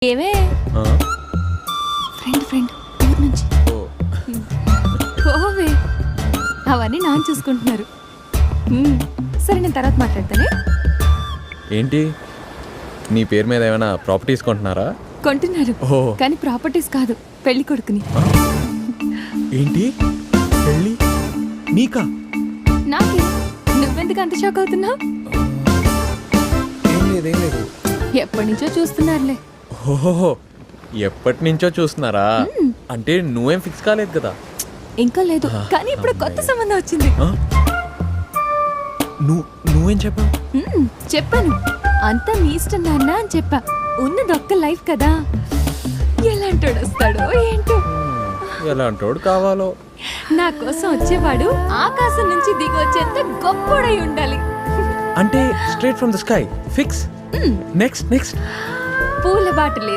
ఏవే ఆ? Friend friend ఊరు నుంచి ఓ, పోవే అవన్నీ నాన్న చూసుకుంటున్నారు. సరే నేను తర్వాత మాట్లాడతానే. ఏంటి నీ పేరు మీద ఏమైనా ప్రాపర్టీస్ కొంటున్నారా? కొంటున్నారు ఓ కానీ ప్రాపర్టీస్ కాదు, పెళ్లి కొడుకుని. ఏంటి పెళ్ళి నీకా? నాకే, నువ్వెందుకు అంత షాక్ అవుతున్నావు? ఏం లేదు ఏం లేదు. ఎప్పటి నుంచో చూస్తున్నారులే. ఓహో ఎప్పటి నుంచో చూస్తున్నారా? అంటే నువ్వేం ఫిక్స్ కాలేదు కదా? ఇంకా లేదు, కానీ ఇప్పుడు కొత్త సంబంధం వచ్చింది. ఆ? నువ్వేం చెప్పావు? చెప్పాను, అంతా మీ ఇష్టం నాన్న అని చెప్పా. ఉన్నదొక్క లైఫ్ కదా, ఎలాంటోడు వస్తాడో ఏంటో. ఎలాంటోడు కావాలో. నా కోసం వచ్చేవాడు ఆకాశం నుంచి దిగి వచ్చేంత గొప్పోడై ఉండాలి. అంటే straight from the sky fix. Next పూల బాటలే